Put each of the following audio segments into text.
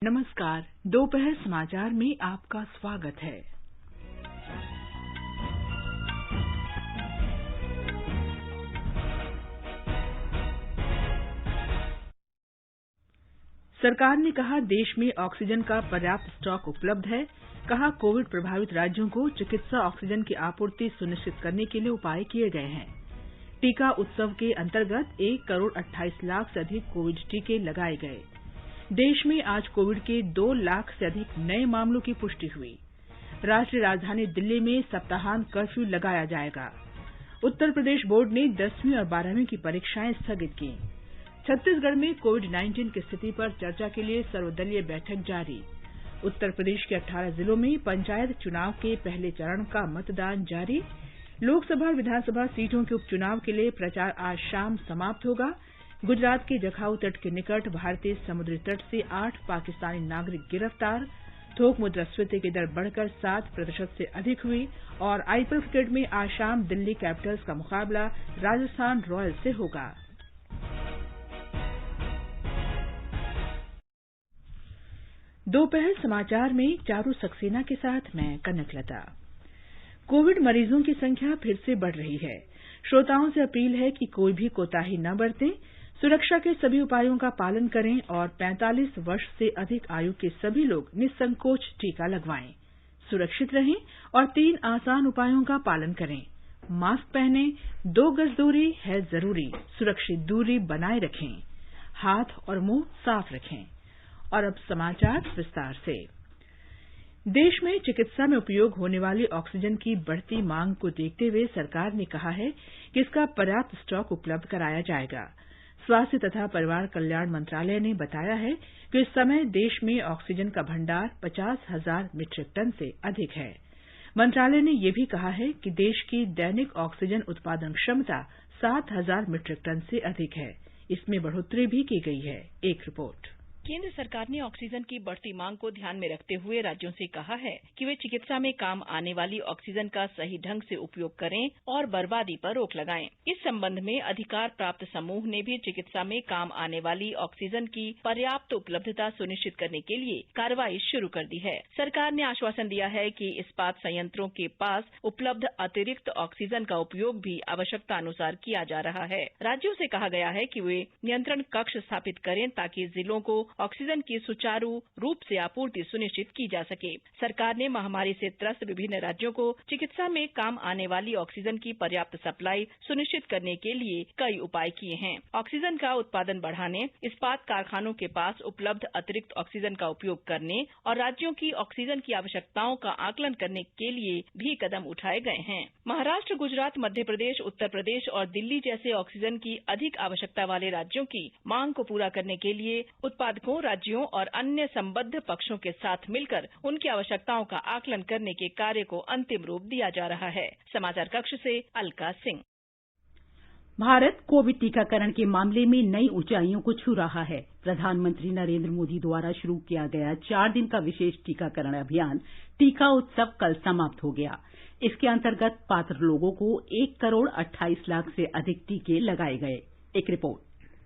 नमस्कार। दोपहर समाचार में आपका स्वागत है। सरकार ने कहा देश में ऑक्सीजन का पर्याप्त स्टॉक उपलब्ध है। कहा कोविड प्रभावित राज्यों को चिकित्सा ऑक्सीजन की आपूर्ति सुनिश्चित करने के लिए उपाय किए गए हैं। टीका उत्सव के अंतर्गत 1 करोड़ 28 लाख से अधिक कोविड टीके लगाए गए। देश में आज कोविड के 2 लाख से अधिक नए मामलों की पुष्टि हुई। राष्ट्रीय राजधानी दिल्ली में सप्ताहांत कर्फ्यू लगाया जाएगा। उत्तर प्रदेश बोर्ड ने 10वीं और 12वीं की परीक्षाएं स्थगित की। छत्तीसगढ़ में कोविड-19 की स्थिति पर चर्चा के लिए सर्वदलीय बैठक जारी। उत्तर प्रदेश के 18 जिलों में पंचायत चुनाव के पहले चरण का मतदान जारी। लोकसभा और विधानसभा सीटों के उपचुनाव के लिए प्रचार आज शाम समाप्त होगा। गुजरात के जखाऊ तट के निकट भारतीय समुद्री तट से 8 पाकिस्तानी नागरिक गिरफ्तार। थोक मुद्रास्फीति की दर बढ़कर 7% से अधिक हुई। और आईपीएल क्रिकेट में आज शाम दिल्ली कैपिटल्स का मुकाबला राजस्थान रॉयल्स से होगा। दोपहर समाचार में चारू सक्सेना के साथ मैं कनकलता। कोविड मरीजों की संख्या फिर से बढ़ रही है। श्रोताओं से अपील है कि कोई भी कोताही न बरतें, सुरक्षा के सभी उपायों का पालन करें और 45 वर्ष से अधिक आयु के सभी लोग निसंकोच टीका लगवाएं। सुरक्षित रहें और 3 आसान उपायों का पालन करें। मास्क पहनें, 2 गज दूरी है जरूरी, सुरक्षित दूरी बनाए रखें, हाथ और मुंह साफ रखें। और अब समाचार विस्तार से। देश में चिकित्सा में उपयोग होने वाली ऑक्सीजन की बढ़ती मांग को देखते हुए सरकार ने कहा है कि इसका पर्याप्त स्टॉक उपलब्ध कराया जाएगा। स्वास्थ्य तथा परिवार कल्याण मंत्रालय ने बताया है कि इस समय देश में ऑक्सीजन का भंडार 50,000 मीट्रिक टन से अधिक है। मंत्रालय ने यह भी कहा है कि देश की दैनिक ऑक्सीजन उत्पादन क्षमता 7,000 मीट्रिक टन से अधिक है। इसमें बढ़ोतरी भी की गई है। एक रिपोर्ट। केंद्र सरकार ने ऑक्सीजन की बढ़ती मांग को ध्यान में रखते हुए राज्यों से कहा है कि वे चिकित्सा में काम आने वाली ऑक्सीजन का सही ढंग से उपयोग करें और बर्बादी पर रोक लगाएं। इस संबंध में अधिकार प्राप्त समूह ने भी चिकित्सा में काम आने वाली ऑक्सीजन की पर्याप्त उपलब्धता सुनिश्चित करने के लिए कार्रवाई शुरू कर दी है। सरकार ने आश्वासन दिया है कि इस्पात संयंत्रों के पास उपलब्ध अतिरिक्त ऑक्सीजन का उपयोग भी आवश्यकता अनुसार किया जा रहा है। राज्यों से कहा गया है कि वे नियंत्रण कक्ष स्थापित करें ताकि जिलों को ऑक्सीजन की सुचारू रूप से आपूर्ति सुनिश्चित की जा सके। सरकार ने महामारी से त्रस्त विभिन्न राज्यों को चिकित्सा में काम आने वाली ऑक्सीजन की पर्याप्त सप्लाई सुनिश्चित करने के लिए कई उपाय किए हैं। ऑक्सीजन का उत्पादन बढ़ाने, इस्पात कारखानों के पास उपलब्ध अतिरिक्त ऑक्सीजन का उपयोग करने और राज्यों की ऑक्सीजन की आवश्यकताओं का आकलन करने के लिए भी कदम उठाए गए हैं। महाराष्ट्र, गुजरात, मध्य प्रदेश, उत्तर प्रदेश और दिल्ली जैसे ऑक्सीजन की अधिक आवश्यकता वाले राज्यों की मांग को पूरा करने के लिए उत्पादकों, राज्यों और अन्य संबद्ध पक्षों के साथ मिलकर उनकी आवश्यकताओं का आकलन करने के कार्य को अंतिम रूप दिया जा रहा है। समाचार कक्ष से अलका सिंह। भारत कोविड टीकाकरण के मामले में नई ऊंचाइयों को छू रहा है। प्रधानमंत्री नरेंद्र मोदी द्वारा शुरू किया गया 4 दिन का विशेष टीकाकरण अभियान टीका उत्सव कल समाप्त हो गया। इसके अंतर्गत पात्र लोगों को 1 करोड़ 28 लाख से अधिक टीके लगाए गए। एक रिपोर्ट।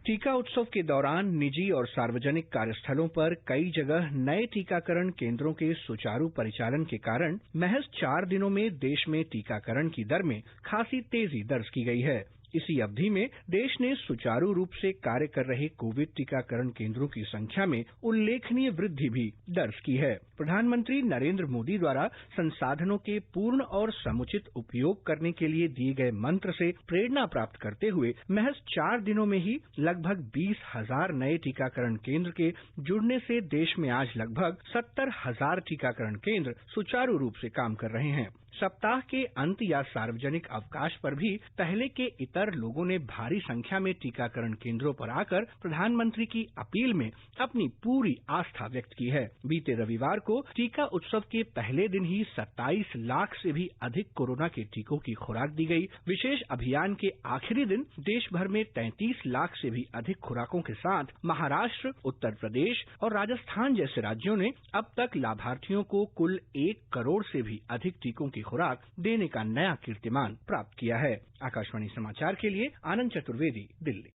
टीका उत्सव के दौरान निजी और सार्वजनिक कार्यस्थलों पर कई जगह नए टीकाकरण केंद्रों के सुचारू परिचालन के कारण महज 4 दिनों में देश में टीकाकरण की दर में खासी तेजी दर्ज की गई है। इसी अवधि में देश ने सुचारू रूप से कार्य कर रहे कोविड टीकाकरण केंद्रों की संख्या में उल्लेखनीय वृद्धि भी दर्ज की है। प्रधानमंत्री नरेंद्र मोदी द्वारा संसाधनों के पूर्ण और समुचित उपयोग करने के लिए दिए गए मंत्र से प्रेरणा प्राप्त करते हुए महज 4 दिनों में ही लगभग 20,000 नए टीकाकरण केंद्र के जुड़ने से देश में आज लगभग 70,000 टीकाकरण केंद्र सुचारू रूप से काम कर रहे हैं। सप्ताह के अंत या सार्वजनिक अवकाश पर भी पहले के इतर लोगों ने भारी संख्या में टीकाकरण केंद्रों पर आकर प्रधानमंत्री की अपील में अपनी पूरी आस्था व्यक्त की है। बीते रविवार को टीका उत्सव के पहले दिन ही 27 लाख से भी अधिक कोरोना के टीकों की खुराक दी गई। विशेष अभियान के आखिरी दिन देश भर में 33 लाख से भी अधिक खुराकों के साथ महाराष्ट्र, उत्तर प्रदेश और राजस्थान जैसे राज्यों ने अब तक लाभार्थियों को कुल 1 करोड़ से भी अधिक टीकों की खुराक देने का नया कीर्तिमान प्राप्त किया है। आकाशवाणी समाचार के लिए आनंद चतुर्वेदी, दिल्ली।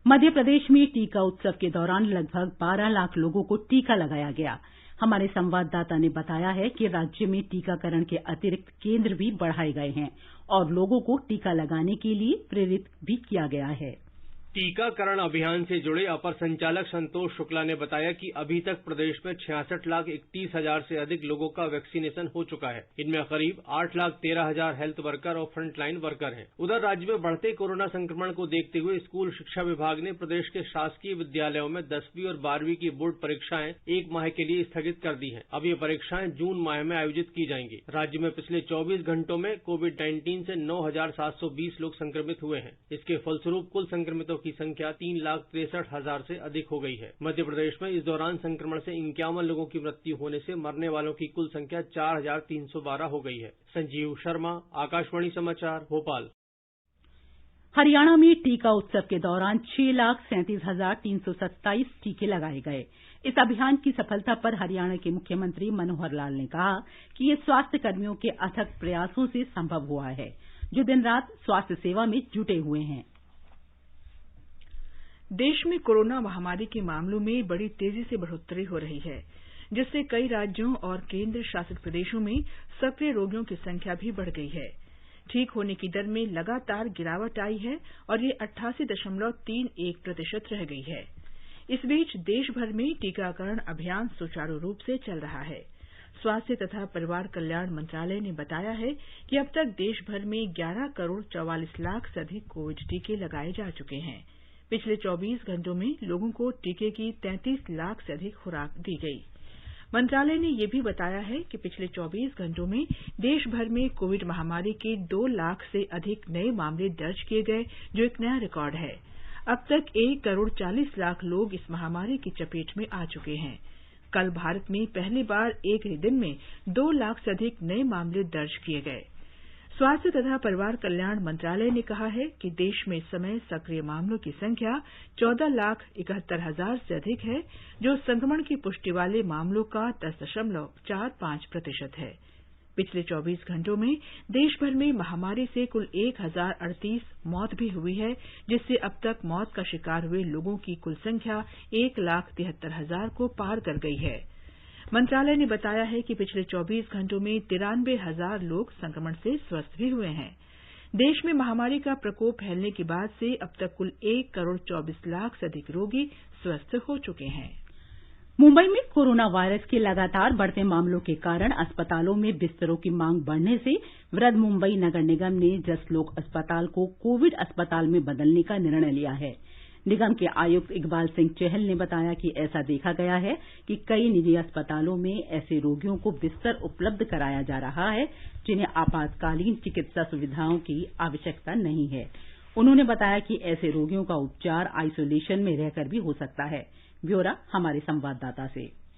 मध्य प्रदेश में टीका उत्सव के दौरान लगभग 12 लाख लोगों को टीका लगाया गया। हमारे संवाददाता ने बताया है कि राज्य में टीकाकरण के अतिरिक्त केंद्र भी बढ़ाए गए हैं और लोगों को टीका लगाने के लिए प्रेरित भी किया गया है। टीकाकरण अभियान से जुड़े अपर संचालक संतोष शुक्ला ने बताया कि अभी तक प्रदेश में 66,31,000 से अधिक लोगों का वैक्सीनेशन हो चुका है। इनमें करीब 8,13,000 हेल्थ वर्कर और फ्रंटलाइन वर्कर हैं। उधर राज्य में बढ़ते कोरोना संक्रमण को देखते हुए स्कूल शिक्षा विभाग ने प्रदेश के शासकीय विद्यालयों में 10वीं और 12वीं की बोर्ड परीक्षाएं 1 माह के लिए स्थगित कर दी हैं। अब ये परीक्षाएं जून माह में आयोजित की जाएंगी। राज्य में पिछले 24 घंटों में कोविड-19 से 9,720 लोग संक्रमित हुए हैं। इसके फलस्वरूप कुल संक्रमितों की संख्या 3,63,000 से अधिक हो गई है। मध्य प्रदेश में इस दौरान संक्रमण से 51 लोगों की मृत्यु होने से मरने वालों की कुल संख्या 4,312 हो गई है। संजीव शर्मा, आकाशवाणी समाचार, भोपाल। हरियाणा में टीका उत्सव के दौरान 6,37,327 टीके लगाए गए। इस अभियान की सफलता पर हरियाणा के मुख्यमंत्री मनोहर लाल ने कहा कि ये स्वास्थ्य कर्मियों के अथक प्रयासों से संभव हुआ है, जो दिन रात स्वास्थ्य सेवा में जुटे हुए हैं। देश में कोरोना महामारी के मामलों में बड़ी तेजी से बढ़ोतरी हो रही है, जिससे कई राज्यों और केंद्र शासित प्रदेशों में सक्रिय रोगियों की संख्या भी बढ़ गई है। ठीक होने की दर में लगातार गिरावट आई है और ये 88.31% रह गई है। इस बीच देश भर में टीकाकरण अभियान सुचारू रूप से चल रहा है। स्वास्थ्य तथा परिवार कल्याण मंत्रालय ने बताया है कि अब तक देश भर में 11 करोड़ 44 लाख से अधिक कोविड टीके लगाए जा चुके हैं। पिछले 24 घंटों में लोगों को टीके की 33 लाख से अधिक खुराक दी गई। मंत्रालय ने यह भी बताया है कि पिछले 24 घंटों में देश भर में कोविड महामारी के 2 लाख से अधिक नए मामले दर्ज किए गए, जो एक नया रिकॉर्ड है। अब तक 1 करोड़ 40 लाख लोग इस महामारी की चपेट में आ चुके हैं। कल भारत में पहली बार एक ही दिन में 2 लाख से अधिक नए मामले दर्ज किए गए। स्वास्थ्य तथा परिवार कल्याण मंत्रालय ने कहा है कि देश में इस समय सक्रिय मामलों की संख्या 14,71,000 से अधिक है, जो संक्रमण की पुष्टि वाले मामलों का 10.45% है। पिछले 24 घंटों में देश भर में महामारी से कुल 1,038 मौत भी हुई है, जिससे अब तक मौत का शिकार हुए लोगों की कुल संख्या 1,73,000 को पार कर गई है। मंत्रालय ने बताया है कि पिछले 24 घंटों में 93,000 लोग संक्रमण से स्वस्थ भी हुए हैं। देश में महामारी का प्रकोप फैलने के बाद से अब तक कुल 1 करोड़ 24 लाख से अधिक रोगी स्वस्थ हो चुके हैं। मुंबई में कोरोना वायरस के लगातार बढ़ते मामलों के कारण अस्पतालों में बिस्तरों की मांग बढ़ने से बृहन्मुंबई नगर निगम ने जसलोक अस्पताल को कोविड अस्पताल में बदलने का निर्णय लिया है। निगम के आयुक्त इकबाल सिंह चहल ने बताया कि ऐसा देखा गया है कि कई निजी अस्पतालों में ऐसे रोगियों को बिस्तर उपलब्ध कराया जा रहा है जिन्हें आपातकालीन चिकित्सा सुविधाओं की आवश्यकता नहीं है। उन्होंने बताया कि ऐसे रोगियों का उपचार आइसोलेशन में रहकर भी हो सकता है। ब्यौरा हमारे संवाददाता से।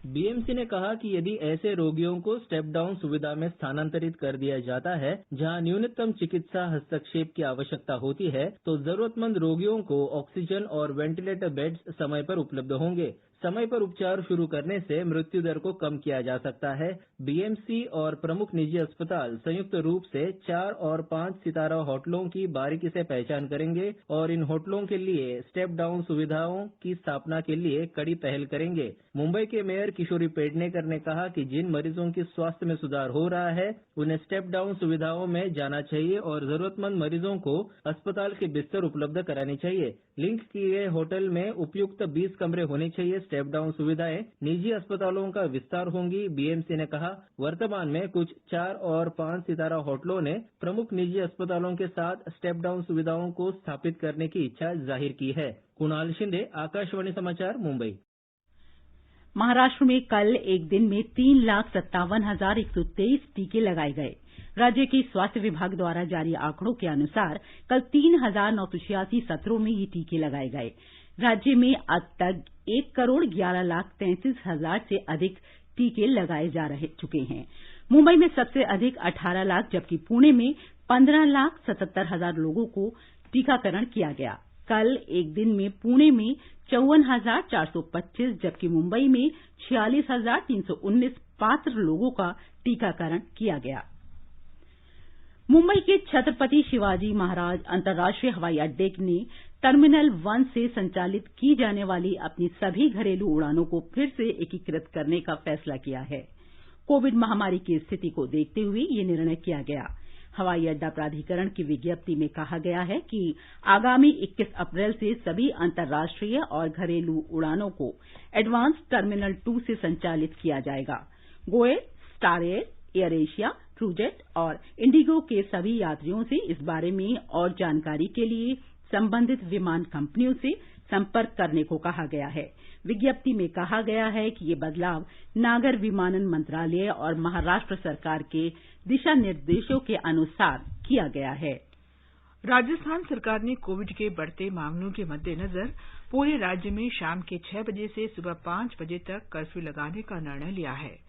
बीएमसी ने कहा कि यदि ऐसे रोगियों को स्टेप डाउन सुविधा में स्थानांतरित कर दिया जाता है, जहां न्यूनतम चिकित्सा हस्तक्षेप की आवश्यकता होती है, तो जरूरतमंद रोगियों को ऑक्सीजन और वेंटिलेटर बेड्स समय पर उपलब्ध होंगे। समय पर उपचार शुरू करने से मृत्यु दर को कम किया जा सकता है। बीएमसी और प्रमुख निजी अस्पताल संयुक्त रूप से 4 और 5 सितारा होटलों की बारीकी से पहचान करेंगे और इन होटलों के लिए स्टेप डाउन सुविधाओं की स्थापना के लिए कड़ी पहल करेंगे। मुंबई के मेयर किशोरी पेडनेकर ने कहा कि जिन मरीजों की स्वास्थ्य में सुधार हो रहा है, उन्हें स्टेप डाउन सुविधाओं में जाना चाहिए और जरूरतमंद मरीजों को अस्पताल के बिस्तर उपलब्ध कराने चाहिए। लिंक किए गए होटल में उपयुक्त 20 कमरे होने चाहिए। स्टेप डाउन सुविधाएं निजी अस्पतालों का विस्तार होंगी। बीएमसी ने कहा, वर्तमान में कुछ 4 और 5 सितारा होटलों ने प्रमुख निजी अस्पतालों के साथ स्टेप डाउन सुविधाओं को स्थापित करने की इच्छा जाहिर की है। कुणाल शिंदे, आकाशवाणी समाचार, मुंबई। महाराष्ट्र में कल एक दिन में 3,57,123 टीके लगाए गए। राज्य के स्वास्थ्य विभाग द्वारा जारी आंकड़ों के अनुसार कल 3,986 सत्रों में ये टीके लगाए गए। राज्य में अब तक 1 करोड़ 11 लाख 33,000 से अधिक टीके लगाए जा चुके हैं। मुंबई में सबसे अधिक 18 लाख, जबकि पुणे में 15,77,000 लोगों को टीकाकरण किया गया। कल एक दिन में पुणे में 54,425, जबकि मुंबई में 46,319 पात्र लोगों का टीकाकरण किया गया। मुंबई के छत्रपति शिवाजी महाराज अंतर्राष्ट्रीय हवाई अड्डे ने टर्मिनल 1 से संचालित की जाने वाली अपनी सभी घरेलू उड़ानों को फिर से एकीकृत करने का फैसला किया है। कोविड महामारी की स्थिति को देखते हुए ये निर्णय किया गया। हवाई अड्डा प्राधिकरण की विज्ञप्ति में कहा गया है कि आगामी 21 अप्रैल से सभी अंतर्राष्ट्रीय और घरेलू उड़ानों को एडवांस टर्मिनल 2 से संचालित किया जाएगा। Goel, star air Asia, TruJet और इंडिगो के सभी यात्रियों से इस बारे में और जानकारी के लिए संबंधित विमान कंपनियों से संपर्क करने को कहा गया है। विज्ञप्ति में कहा गया है कि ये बदलाव नागर विमानन मंत्रालय और महाराष्ट्र सरकार के दिशा निर्देशों के अनुसार किया गया है। राजस्थान सरकार ने कोविड के बढ़ते मामलों के मद्देनजर पूरे राज्य में शाम के 6 बजे से सुबह 5 बजे तक कर्फ्यू लगाने का निर्णय लिया है।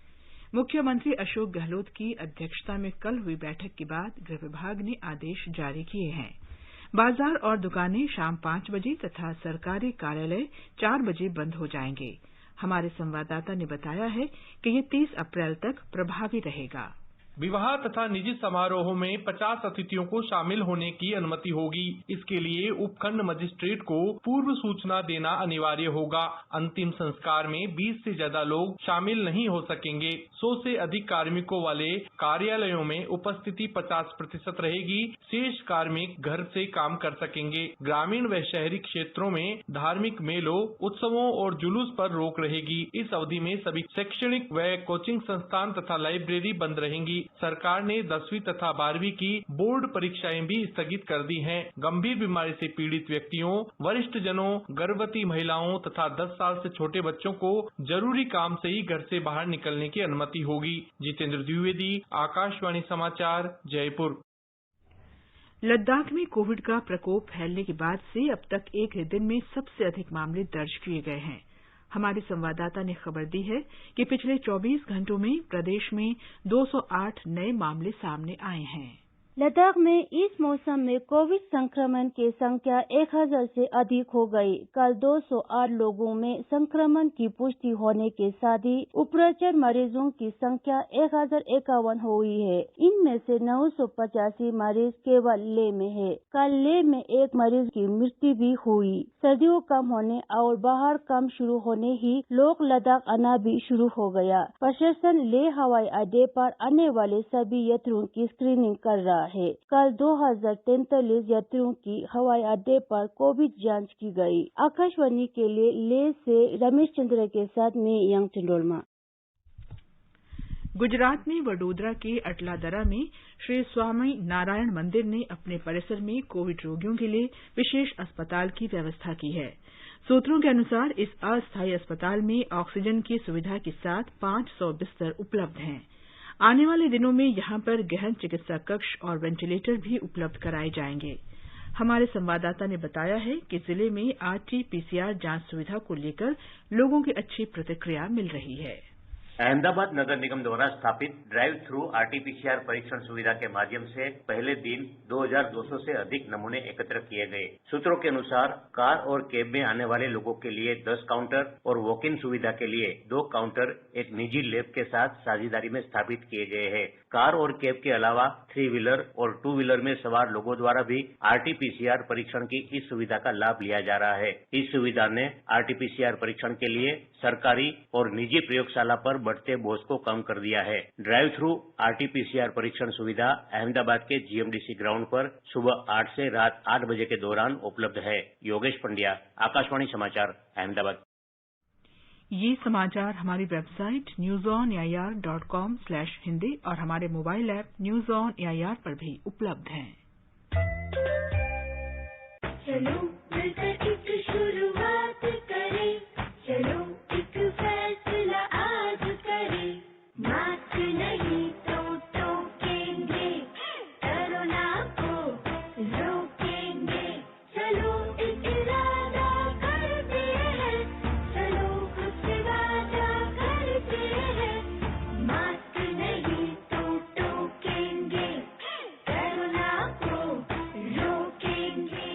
मुख्यमंत्री अशोक गहलोत की अध्यक्षता में कल हुई बैठक के बाद गृह विभाग ने आदेश जारी किए हैं। बाजार और दुकानें शाम 5 बजे तथा सरकारी कार्यालय 4 बजे बंद हो जाएंगे। हमारे संवाददाता ने बताया है कि ये 30 अप्रैल तक प्रभावी रहेगा। विवाह तथा निजी समारोहों में 50 अतिथियों को शामिल होने की अनुमति होगी। इसके लिए उपखंड मजिस्ट्रेट को पूर्व सूचना देना अनिवार्य होगा। अंतिम संस्कार में 20 से ज्यादा लोग शामिल नहीं हो सकेंगे। 100 से अधिक कार्मिकों वाले कार्यालयों में उपस्थिति 50% रहेगी। शेष कार्मिक घर से काम कर सकेंगे। ग्रामीण व शहरी क्षेत्रों में धार्मिक मेलों, उत्सवों और जुलूस पर रोक रहेगी। इस अवधि में सभी शैक्षणिक व कोचिंग संस्थान तथा लाइब्रेरी बंद रहेंगी। सरकार ने 10वीं तथा 12वीं की बोर्ड परीक्षाएं भी स्थगित कर दी हैं। गंभीर बीमारी से पीड़ित व्यक्तियों, वरिष्ठ जनों, गर्भवती महिलाओं तथा 10 साल से छोटे बच्चों को जरूरी काम से ही घर से बाहर निकलने की अनुमति होगी। जितेंद्र द्विवेदी, आकाशवाणी समाचार, जयपुर। लद्दाख में कोविड का प्रकोप फैलने के बाद से अब तक एक दिन में सबसे अधिक मामले दर्ज किए गए हैं। हमारे संवाददाता ने खबर दी है कि पिछले 24 घंटों में प्रदेश में 208 नए मामले सामने आए हैं। लद्दाख में इस मौसम में कोविड संक्रमण की संख्या 1000 से अधिक हो गई। कल 208 लोगों में संक्रमण की पुष्टि होने के साथ ही उपचार मरीजों की संख्या 1051 हुई है। इनमें से 985 मरीज केवल लेह में है। कल लेह में एक मरीज की मृत्यु भी हुई। सर्दियों कम होने और बाहर काम शुरू होने ही लोग लद्दाख आना भी शुरू हो गया। प्रशासन लेह हवाई अड्डे पर आने वाले सभी यात्रियों की स्क्रीनिंग कर रहा है। कल 2043 यात्रियों की हवाई अड्डे पर कोविड जांच की गई। आकाशवाणी के लिए लेह से रमेश चंद्र के साथ मैं यंग चंडोलमा। गुजरात में वडोदरा के अटलादरा में श्री स्वामी नारायण मंदिर ने अपने परिसर में कोविड रोगियों के लिए विशेष अस्पताल की व्यवस्था की है। सूत्रों के अनुसार इस अस्थायी अस्पताल में ऑक्सीजन की सुविधा के साथ 500 बिस्तर उपलब्ध हैं। आने वाले दिनों में यहां पर गहन चिकित्सा कक्ष और वेंटिलेटर भी उपलब्ध कराए जाएंगे। हमारे संवाददाता ने बताया है कि जिले में RT-PCR जांच सुविधा को लेकर लोगों की अच्छी प्रतिक्रिया मिल रही है। अहमदाबाद नगर निगम द्वारा स्थापित ड्राइव थ्रू RT-PCR परीक्षण सुविधा के माध्यम से पहले दिन 2200 से अधिक नमूने एकत्र किए गए। सूत्रों के अनुसार कार और कैब में आने वाले लोगों के लिए 10 काउंटर और वॉक इन सुविधा के लिए 2 काउंटर एक निजी लैब के साथ साझेदारी में स्थापित किए गए हैं। कार और कैब के अलावा 3 व्हीलर और 2 व्हीलर में सवार लोगों द्वारा भी RT-PCR परीक्षण की इस सुविधा का लाभ लिया जा रहा है। इस सुविधा ने RT-PCR परीक्षण के लिए सरकारी और निजी प्रयोगशाला पर बढ़ते बोझ को कम कर दिया है। ड्राइव थ्रू RT-PCR परीक्षण सुविधा अहमदाबाद के GMDC ग्राउंड पर सुबह 8 से रात 8 बजे के दौरान उपलब्ध है। योगेश पंड्या, आकाशवाणी समाचार, अहमदाबाद। ये समाचार हमारी वेबसाइट newsonair.com/hindi और हमारे mobile app news on AIR पर भी उपलब्ध हैं। चलो मिलकर एक शुरुआत करें, चलो एक फैसला आज करें, मास्क नहीं तो टोकेंगे, कोरोना को रोकेंगे, चलो एक इरादा करते हैं, चलो खुद से वादा करते हैं, मास्क नहीं तो टोकेंगे, कोरोना को रोकेंगे।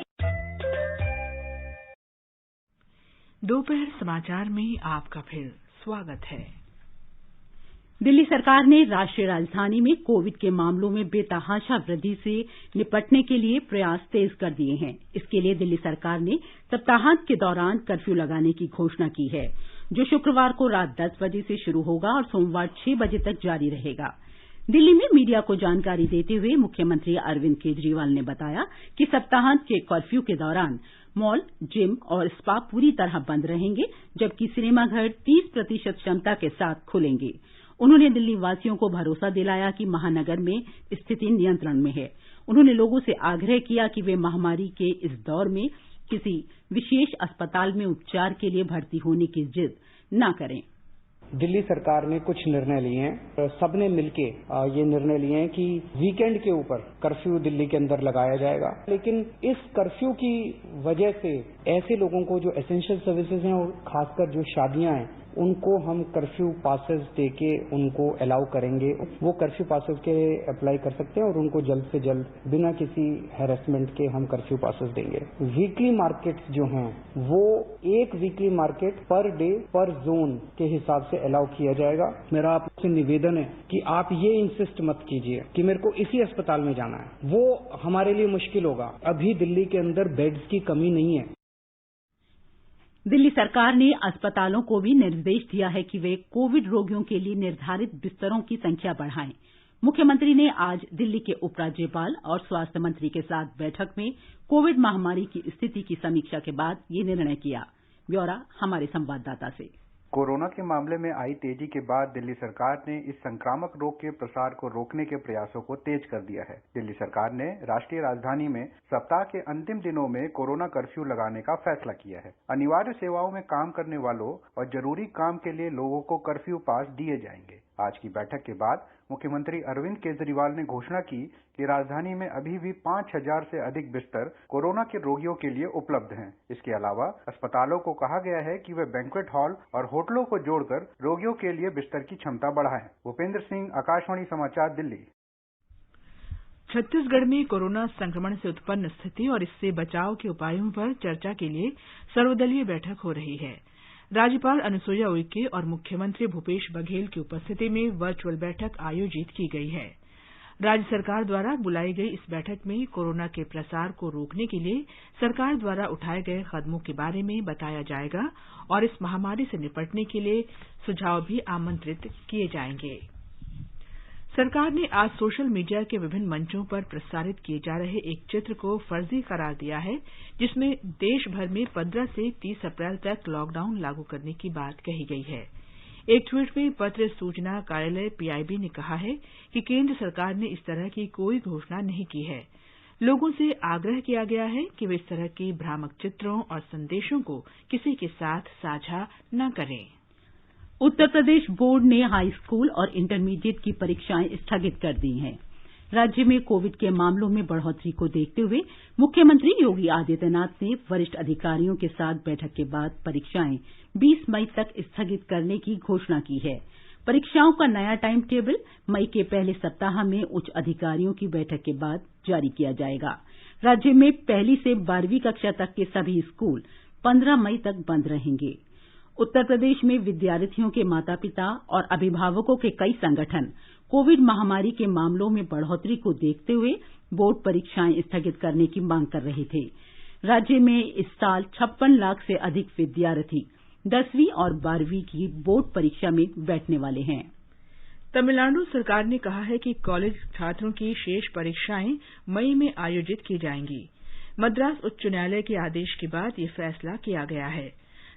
दोपहर समाचार में आपका फिर स्वागत है। दिल्ली सरकार ने राष्ट्रीय राजधानी में कोविड के मामलों में बेतहाशा वृद्धि से निपटने के लिए प्रयास तेज कर दिए हैं। इसके लिए दिल्ली सरकार ने सप्ताहांत के दौरान कर्फ्यू लगाने की घोषणा की है, जो शुक्रवार को रात 10 बजे से शुरू होगा और सोमवार 6 बजे तक जारी रहेगा। दिल्ली में मीडिया को जानकारी देते हुए मुख्यमंत्री अरविंद केजरीवाल ने बताया कि सप्ताहांत के कर्फ्यू के दौरान मॉल, जिम और स्पा पूरी तरह बंद रहेंगे, जबकि सिनेमाघर 30% क्षमता के साथ खुलेंगे। उन्होंने दिल्ली वासियों को भरोसा दिलाया कि महानगर में स्थिति नियंत्रण में है। उन्होंने लोगों से आग्रह किया कि वे महामारी के इस दौर में किसी विशेष अस्पताल में उपचार के लिए भर्ती होने की जिद न करें। दिल्ली सरकार ने कुछ निर्णय लिए हैं। सबने मिलके ये निर्णय लिए हैं कि वीकेंड के ऊपर कर्फ्यू दिल्ली के अंदर लगाया जाएगा, लेकिन इस कर्फ्यू की वजह से ऐसे लोगों को जो एसेंशियल सर्विसेज हैं और खासकर जो शादियां हैं उनको हम कर्फ्यू पासेस देके उनको अलाउ करेंगे। वो कर्फ्यू पासेस के अप्लाई कर सकते हैं और उनको जल्द से जल्द बिना किसी हैरेसमेंट के हम कर्फ्यू पासेस देंगे। वीकली मार्केट्स जो हैं वो एक वीकली मार्केट पर डे पर जोन के हिसाब से अलाउ किया जाएगा। मेरा आपसे निवेदन है कि आप ये इंसिस्ट मत कीजिए कि मेरे को इसी अस्पताल में जाना है, वो हमारे लिए मुश्किल होगा। अभी दिल्ली के अंदर बेड्स की कमी नहीं है। दिल्ली सरकार ने अस्पतालों को भी निर्देश दिया है कि वे कोविड रोगियों के लिए निर्धारित बिस्तरों की संख्या बढ़ाएं। मुख्यमंत्री ने आज दिल्ली के उपराज्यपाल और स्वास्थ्य मंत्री के साथ बैठक में कोविड महामारी की स्थिति की समीक्षा के बाद ये निर्णय किया। ब्यौरा हमारे संवाददाता से। कोरोना के मामले में आई तेजी के बाद दिल्ली सरकार ने इस संक्रामक रोग के प्रसार को रोकने के प्रयासों को तेज कर दिया है। दिल्ली सरकार ने राष्ट्रीय राजधानी में सप्ताह के अंतिम दिनों में कोरोना कर्फ्यू लगाने का फैसला किया है। अनिवार्य सेवाओं में काम करने वालों और जरूरी काम के लिए लोगों को कर्फ्यू पास दिए जाएंगे। आज की बैठक के बाद मुख्यमंत्री अरविंद केजरीवाल ने घोषणा की कि राजधानी में अभी भी 5000 से अधिक बिस्तर कोरोना के रोगियों के लिए उपलब्ध हैं। इसके अलावा अस्पतालों को कहा गया है कि वे बैंक्वेट हॉल और होटलों को जोड़कर रोगियों के लिए बिस्तर की क्षमता बढ़ाएं। भूपेंद्र सिंह, आकाशवाणी समाचार, दिल्ली। छत्तीसगढ़ में कोरोना संक्रमण से उत्पन्न स्थिति और इससे बचाव के उपायों पर चर्चा के लिए सर्वदलीय बैठक हो रही है। राज्यपाल अनुसुईया उइके और मुख्यमंत्री भूपेश बघेल की उपस्थिति में वर्चुअल बैठक आयोजित की गई है। राज्य सरकार द्वारा बुलाई गई इस बैठक में कोरोना के प्रसार को रोकने के लिए सरकार द्वारा उठाए गए कदमों के बारे में बताया जाएगा और इस महामारी से निपटने के लिए सुझाव भी आमंत्रित किए जाएंगे। सरकार ने आज सोशल मीडिया के विभिन्न मंचों पर प्रसारित किए जा रहे एक चित्र को फर्जी करार दिया है, जिसमें देश भर में 15 से 30 अप्रैल तक लॉकडाउन लागू करने की बात कही गई है। एक ट्वीट में पत्र सूचना कार्यालय पीआईबी ने कहा है कि केंद्र सरकार ने इस तरह की कोई घोषणा नहीं की है। लोगों से आग्रह किया गया है कि वे इस तरह के भ्रामक चित्रों और संदेशों को किसी के साथ साझा न करें। उत्तर प्रदेश बोर्ड ने हाई स्कूल और इंटरमीडिएट की परीक्षाएं स्थगित कर दी हैं। राज्य में कोविड के मामलों में बढ़ोतरी को देखते हुए मुख्यमंत्री योगी आदित्यनाथ ने वरिष्ठ अधिकारियों के साथ बैठक के बाद परीक्षाएं 20 मई तक स्थगित करने की घोषणा की है। परीक्षाओं का नया टाइम टेबल मई के पहले सप्ताह में उच्च अधिकारियों की बैठक के बाद जारी किया जाएगा। राज्य में पहली से 12वीं कक्षा तक के सभी स्कूल 15 मई तक बंद रहेंगे। उत्तर प्रदेश में विद्यार्थियों के माता पिता और अभिभावकों के कई संगठन कोविड महामारी के मामलों में बढ़ोतरी को देखते हुए बोर्ड परीक्षाएं स्थगित करने की मांग कर रहे थे। राज्य में इस साल 56 लाख से अधिक विद्यार्थी 10वीं और 12वीं की बोर्ड परीक्षा में बैठने वाले हैं। तमिलनाडु सरकार ने कहा है कि कॉलेज छात्रों की शेष परीक्षाएं मई में आयोजित की जाएंगी। मद्रास उच्च न्यायालय के आदेश के बाद ये फैसला किया गया है।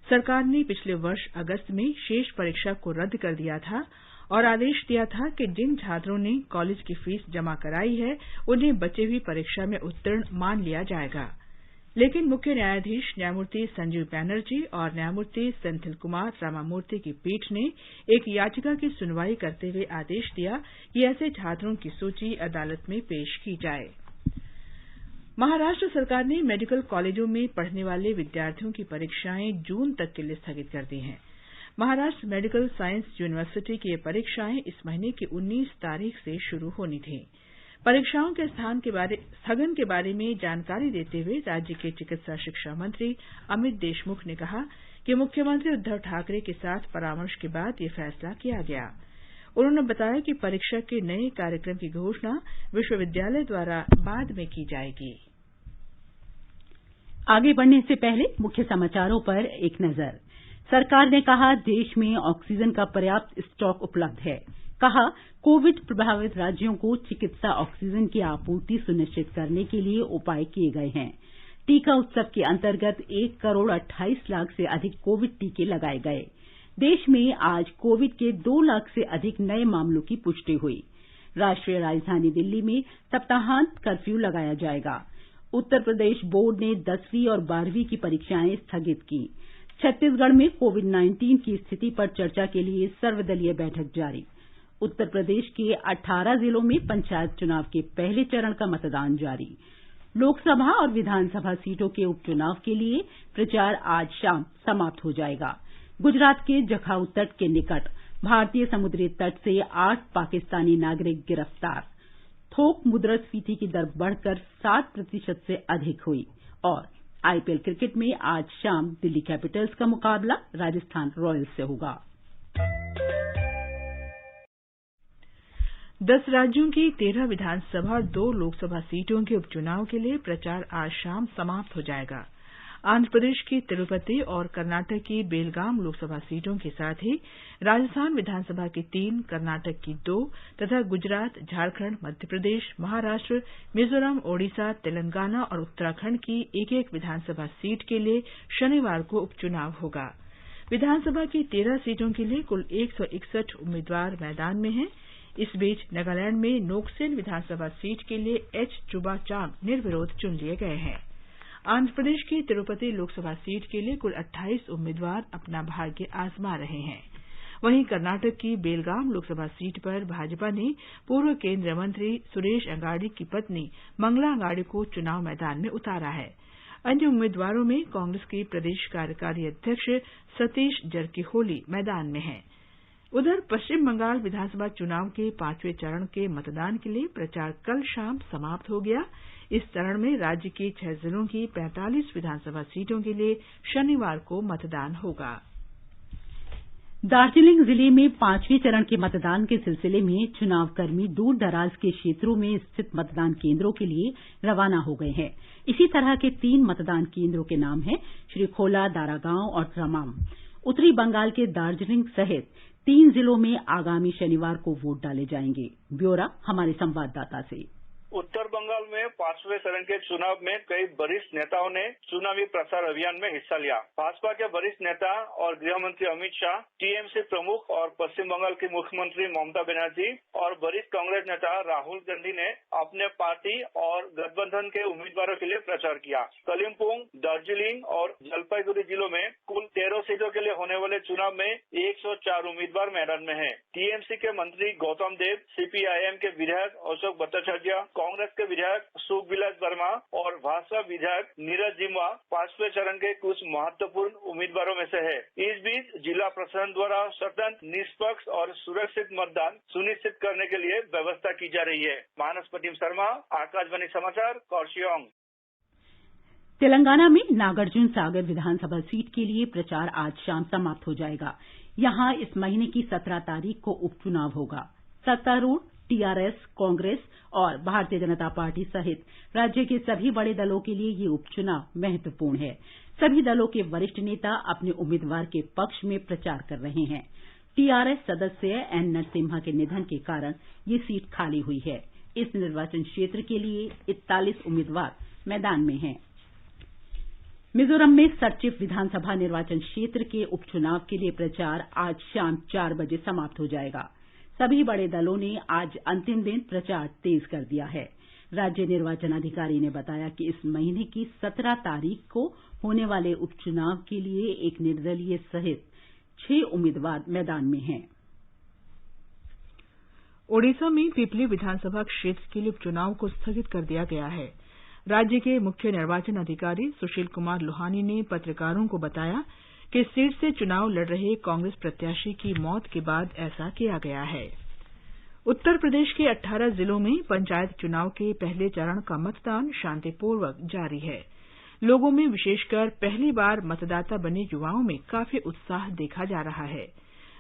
सरकार ने पिछले वर्ष अगस्त में शेष परीक्षा को रद्द कर दिया था और आदेश दिया था कि जिन छात्रों ने कॉलेज की फीस जमा कराई है उन्हें बची हुई परीक्षा में उत्तीर्ण मान लिया जाएगा। लेकिन मुख्य न्यायाधीश न्यायमूर्ति संजीव बैनर्जी और न्यायमूर्ति सेंथिल कुमार रामामूर्ति की पीठ ने एक याचिका की सुनवाई करते हुए आदेश दिया कि ऐसे छात्रों की सूची अदालत में पेश की जाए। महाराष्ट्र सरकार ने मेडिकल कॉलेजों में पढ़ने वाले विद्यार्थियों की परीक्षाएं जून तक के लिए स्थगित कर दी हैं। महाराष्ट्र मेडिकल साइंस यूनिवर्सिटी की ये परीक्षाएं इस महीने की 19 तारीख से शुरू होनी थीं। परीक्षाओं के स्थगन के बारे में जानकारी देते हुए राज्य के चिकित्सा शिक्षा मंत्री अमित देशमुख ने कहा कि मुख्यमंत्री उद्धव ठाकरे के साथ परामर्श के बाद ये फैसला किया गया। उन्होंने बताया कि परीक्षा के नए कार्यक्रम की घोषणा विश्वविद्यालय द्वारा बाद में की जाएगी। आगे बढ़ने से पहले मुख्य समाचारों पर एक नजर। सरकार ने कहा, देश में ऑक्सीजन का पर्याप्त स्टॉक उपलब्ध है। कहा, कोविड प्रभावित राज्यों को चिकित्सा ऑक्सीजन की आपूर्ति सुनिश्चित करने के लिए उपाय किए गए हैं। टीका उत्सव के अंतर्गत 1 करोड़ 28 लाख से अधिक कोविड टीके लगाए गए। देश में आज कोविड के 2 लाख से अधिक नए मामलों की पुष्टि हुई। राष्ट्रीय राजधानी दिल्ली में सप्ताहांत कर्फ्यू लगाया जाएगा। उत्तर प्रदेश बोर्ड ने 10वीं और 12वीं की परीक्षाएं स्थगित की। छत्तीसगढ़ में कोविड-19 की स्थिति पर चर्चा के लिए सर्वदलीय बैठक जारी। उत्तर प्रदेश के 18 जिलों में पंचायत चुनाव के पहले चरण का मतदान जारी। लोकसभा और विधानसभा सीटों के उपचुनाव के लिए प्रचार आज शाम समाप्त हो जाएगा। गुजरात के जखाऊ तट के निकट भारतीय समुद्री तट से 8 पाकिस्तानी नागरिक गिरफ्तार। थोक मुद्रास्फीति की दर बढ़कर 7% से अधिक हुई। और आईपीएल क्रिकेट में आज शाम दिल्ली कैपिटल्स का मुकाबला राजस्थान रॉयल्स से होगा। 10 राज्यों की 13 विधानसभा और 2 लोकसभा सीटों के उपचुनाव के लिए प्रचार आज शाम समाप्त हो जाएगा। आंध्र प्रदेश की तिरुपति और कर्नाटक की बेलगाम लोकसभा सीटों के साथ ही राजस्थान विधानसभा की 3, कर्नाटक की 2 तथा गुजरात, झारखंड, मध्य प्रदेश, महाराष्ट्र, मिजोरम, ओडिशा, तेलंगाना और उत्तराखंड की एक-एक विधानसभा सीट के लिए शनिवार को उपचुनाव होगा। विधानसभा की 13 सीटों के लिए कुल 161 उम्मीदवार मैदान में हैं। इस बीच नागालैंड में नोकसेन विधानसभा सीट के लिए एच चुबा चांग निर्विरोध चुन लिए गए हैं। आंध्र प्रदेश की तिरुपति लोकसभा सीट के लिए कुल 28 उम्मीदवार अपना भाग्य आजमा रहे हैं। वहीं कर्नाटक की बेलगाम लोकसभा सीट पर भाजपा ने पूर्व केंद्रीय मंत्री सुरेश अंगाडी की पत्नी मंगला अंगाडी को चुनाव मैदान में उतारा है। अन्य उम्मीदवारों में कांग्रेस के प्रदेश कार्यकारी अध्यक्ष सतीश जरकीहोली मैदान में हैं। उधर पश्चिम बंगाल विधानसभा चुनाव के 5वें चरण के मतदान के लिए प्रचार कल शाम समाप्त हो गया। इस चरण में राज्य के 6 जिलों की 45 विधानसभा सीटों के लिए शनिवार को मतदान होगा। दार्जिलिंग जिले में 5वें चरण के मतदान के सिलसिले में चुनाव कर्मी दूर दराज के क्षेत्रों में स्थित मतदान केंद्रों के लिए रवाना हो गए हैं। इसी तरह के 3 मतदान केंद्रों के नाम हैं श्रीखोला, दारागांव और तमाम। उत्तरी बंगाल के दार्जिलिंग सहित 3 जिलों में आगामी शनिवार को वोट डाले जाएंगे। ब्यौरा हमारे संवाददाता से। उत्तर बंगाल में 5वें चरण के चुनाव में कई वरिष्ठ नेताओं ने चुनावी प्रचार अभियान में हिस्सा लिया। भाजपा के वरिष्ठ नेता और गृह मंत्री अमित शाह, टीएमसी प्रमुख और पश्चिम बंगाल की मुख्यमंत्री ममता बनर्जी और वरिष्ठ कांग्रेस नेता राहुल गांधी ने अपने पार्टी और गठबंधन के उम्मीदवारों के लिए प्रचार किया। कलिम्पोंग, दार्जिलिंग और जलपाईगुड़ी जिलों में कुल 13 सीटों के लिए होने वाले चुनाव में 104 उम्मीदवार मैदान में हैं। टीएमसी के मंत्री गौतम देव, सीपीआईएम के विधायक अशोक भट्टाचार्य, कांग्रेस के विधायक सुखविलास वर्मा और भाजपा विधायक नीरज जिम्वा 5वें चरण के कुछ महत्वपूर्ण उम्मीदवारों में से है। इस बीच जिला प्रशासन द्वारा स्वतंत्र, निष्पक्ष और सुरक्षित मतदान सुनिश्चित करने के लिए व्यवस्था की जा रही है। मानस प्रतिम शर्मा, आकाशवाणी समाचार, कर्सियंग। तेलंगाना में नागार्जुन सागर विधानसभा सीट के लिए प्रचार आज शाम समाप्त हो जाएगा। यहां इस महीने की 17 तारीख को उपचुनाव होगा। सत्तारूढ़ टीआरएस, कांग्रेस और भारतीय जनता पार्टी सहित राज्य के सभी बड़े दलों के लिए ये उपचुनाव महत्वपूर्ण है। सभी दलों के वरिष्ठ नेता अपने उम्मीदवार के पक्ष में प्रचार कर रहे हैं। टीआरएस सदस्य एन नरसिम्हा के निधन के कारण ये सीट खाली हुई है। इस निर्वाचन क्षेत्र के लिए 41 उम्मीदवार मैदान में हैं। मिजोरम में सरचिप विधानसभा निर्वाचन क्षेत्र के उपचुनाव के लिए प्रचार आज शाम 4 बजे समाप्त हो जाएगा। सभी बड़े दलों ने आज अंतिम दिन प्रचार तेज कर दिया है। राज्य निर्वाचन अधिकारी ने बताया कि इस महीने की 17 तारीख को होने वाले उपचुनाव के लिए एक निर्दलीय सहित 6 उम्मीदवार मैदान में हैं। ओडिशा में पिपली विधानसभा क्षेत्र के लिए उपचुनाव को स्थगित कर दिया गया है। राज्य के मुख्य निर्वाचन अधिकारी सुशील कुमार लोहानी ने पत्रकारों को बताया कि इस सीट से चुनाव लड़ रहे कांग्रेस प्रत्याशी की मौत के बाद ऐसा किया गया है। उत्तर प्रदेश के 18 जिलों में पंचायत चुनाव के पहले चरण का मतदान शांतिपूर्वक जारी है। लोगों में विशेषकर पहली बार मतदाता बने युवाओं में काफी उत्साह देखा जा रहा है।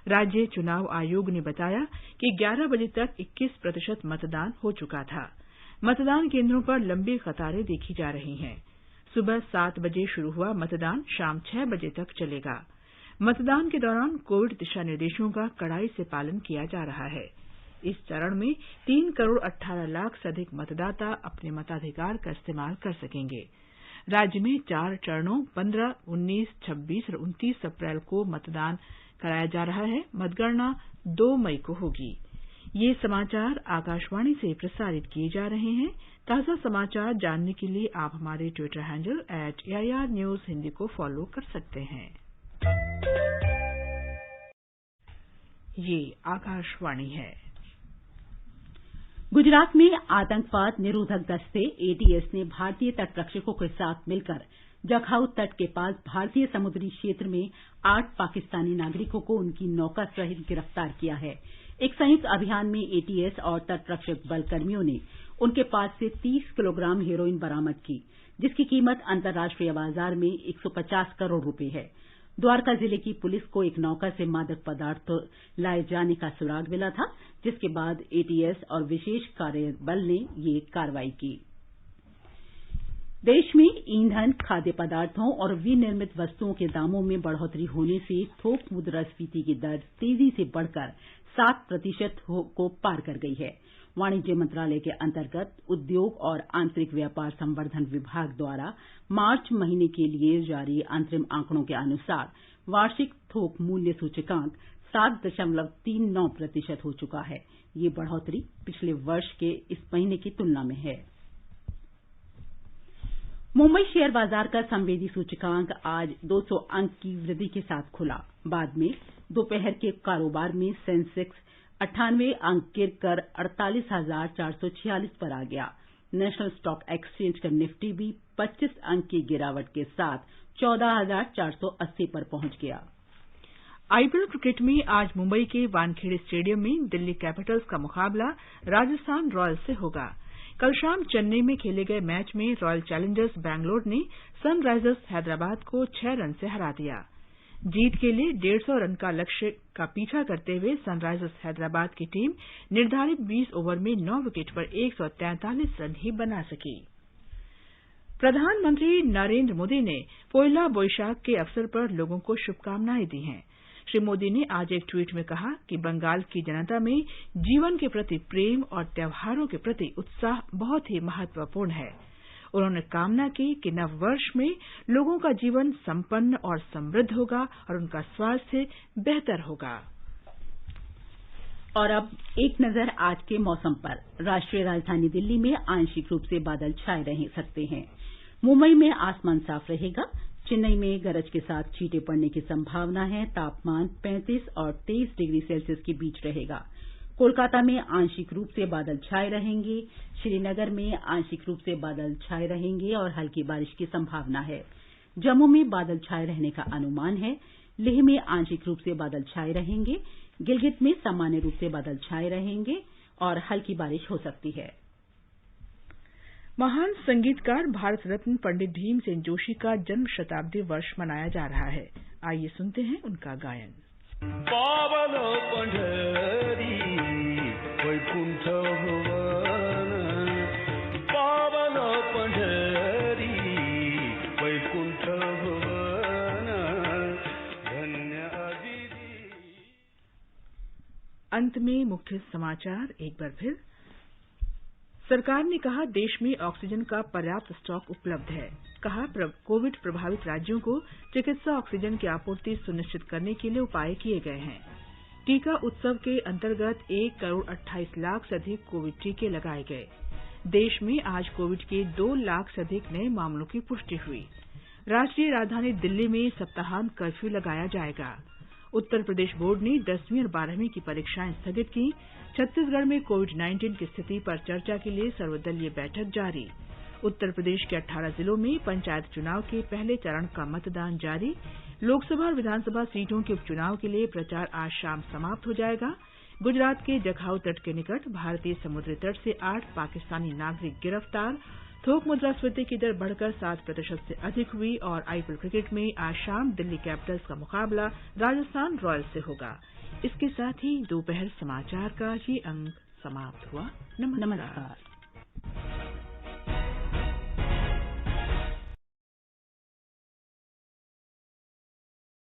राज्य चुनाव आयोग ने बताया कि 11 बजे तक 21% मतदान हो चुका था। मतदान केंद्रों पर लंबी कतारें देखी जा रही हैं। सुबह 7 बजे शुरू हुआ मतदान शाम 6 बजे तक चलेगा। मतदान के दौरान कोविड दिशा निर्देशों का कड़ाई से पालन किया जा रहा है। इस चरण में 3 करोड़ 18 लाख से अधिक मतदाता अपने मताधिकार का इस्तेमाल कर सकेंगे। राज्य में 4 चरणों 15, 19, 26 और 29 अप्रैल को मतदान कराया जा रहा है। मतगणना 2 मई को होगी। ये समाचार आकाशवाणी से प्रसारित किए जा रहे हैं। ताज़ा समाचार जानने के लिए आप हमारे Twitter handle @AIR News Hindi को फॉलो कर सकते हैं। ये आकाशवाणी है। गुजरात में आतंकवाद निरोधक दस्ते ATS ने भारतीय तटरक्षकों के साथ मिलकर जखाऊ तट के पास भारतीय समुद्री क्षेत्र में 8 पाकिस्तानी नागरिकों को उनकी नौका सहित गिरफ्तार किया है। एक संयुक्त अभियान में ATS और तटरक्षक बल कर्मियों ने उनके पास से 30 किलोग्राम हेरोइन बरामद की, जिसकी कीमत अंतर्राष्ट्रीय बाजार में 150 करोड़ रुपए है। द्वारका जिले की पुलिस को एक नौका से मादक पदार्थ लाए जाने का सुराग मिला था, जिसके बाद ATS और विशेष कार्य बल ने ये कार्रवाई की। देश में ईंधन, खाद्य पदार्थों और विनिर्मित वस्तुओं के दामों में बढ़ोतरी होने से थोक मुद्रास्फीति की दर तेजी से बढ़कर 7% को पार कर गई है। वाणिज्य मंत्रालय के अंतर्गत उद्योग और आंतरिक व्यापार संवर्धन विभाग द्वारा मार्च महीने के लिए जारी अंतरिम आंकड़ों के अनुसार वार्षिक थोक मूल्य सूचकांक 7.39% हो चुका है। ये बढ़ोतरी पिछले वर्ष के इस महीने की तुलना में है। मुंबई शेयर बाजार का संवेदी सूचकांक आज 200 अंक की वृद्धि के साथ खुला। बाद में दोपहर के कारोबार में सेंसेक्स 98 अंक गिरकर 48,446 पर आ गया। नेशनल स्टॉक एक्सचेंज का निफ्टी भी 25 अंक की गिरावट के साथ 14,480 पर पहुंच गया। आईपीएल क्रिकेट में आज मुंबई के वानखेड़े स्टेडियम में दिल्ली कैपिटल्स का मुकाबला राजस्थान रॉयल्स से होगा। कल शाम चेन्नई में खेले गए मैच में रॉयल चैलेंजर्स बैंगलोर ने सनराइजर्स हैदराबाद को 6 रन से हरा दिया। जीत के लिए 150 रन का लक्ष्य का पीछा करते हुए सनराइजर्स हैदराबाद की टीम निर्धारित 20 ओवर में 9 विकेट पर 143 रन ही बना सकी। प्रधानमंत्री नरेंद्र मोदी ने पोइला बोईशाख के अवसर पर लोगों को शुभकामनाएं दी हैं। श्री मोदी ने आज एक ट्वीट में कहा कि बंगाल की जनता में जीवन के प्रति प्रेम और त्योहारों के प्रति उत्साह बहुत ही महत्वपूर्ण है। उन्होंने कामना की कि नव वर्ष में लोगों का जीवन संपन्न और समृद्ध होगा और उनका स्वास्थ्य बेहतर होगा। और अब एक नजर आज के मौसम पर। राष्ट्रीय राजधानी दिल्ली में आंशिक रूप से बादल छाए रह सकते हैं। मुंबई में आसमान साफ रहेगा। चेन्नई में गरज के साथ छींटे पड़ने की संभावना है। तापमान 35 और 23 डिग्री सेल्सियस के बीच रहेगा। कोलकाता में आंशिक रूप से बादल छाए रहेंगे। श्रीनगर में आंशिक रूप से बादल छाए रहेंगे और हल्की बारिश की संभावना है। जम्मू में बादल छाए रहने का अनुमान है। लेह में आंशिक रूप से बादल छाए रहेंगे। गिलगित में सामान्य रूप से बादल छाए रहेंगे और हल्की बारिश हो सकती है। महान संगीतकार भारत रत्न पंडित भीमसेन जोशी का जन्म शताब्दी वर्ष मनाया जा रहा है। आइए सुनते हैं उनका गायन। पावन पंढरी वैकुंठ भुवन, पावन पंढरी वैकुंठ भुवन, धन्य अदिति। अंत में मुख्य समाचार एक बार फिर। सरकार ने कहा देश में ऑक्सीजन का पर्याप्त स्टॉक उपलब्ध है। कहा कोविड प्रभावित राज्यों को चिकित्सा ऑक्सीजन की आपूर्ति सुनिश्चित करने के लिए उपाय किए गए हैं। टीका उत्सव के अंतर्गत 1 करोड़ 28 लाख से अधिक कोविड टीके लगाए गए। देश में आज कोविड के 2 लाख से अधिक नए मामलों की पुष्टि हुई। राष्ट्रीय राजधानी दिल्ली में सप्ताहांत कर्फ्यू लगाया जाएगा। उत्तर प्रदेश बोर्ड ने 10वीं और 12वीं की परीक्षाएं स्थगित की। छत्तीसगढ़ में कोविड-19 की स्थिति पर चर्चा के लिए सर्वदलीय बैठक जारी। उत्तर प्रदेश के 18 जिलों में पंचायत चुनाव के पहले चरण का मतदान जारी। लोकसभा और विधानसभा सीटों के उपचुनाव के लिए प्रचार आज शाम समाप्त हो जाएगा। गुजरात के जखाऊ तट के निकट भारतीय समुद्री तट से 8 पाकिस्तानी नागरिक गिरफ्तार। थोक मुद्रास्फीति की दर बढ़कर 7% से अधिक हुई और आईपीएल क्रिकेट में आज शाम दिल्ली कैपिटल्स का मुकाबला राजस्थान रॉयल्स से होगा। इसके साथ ही दोपहर समाचार का ये अंक समाप्त हुआ। नमस्कार।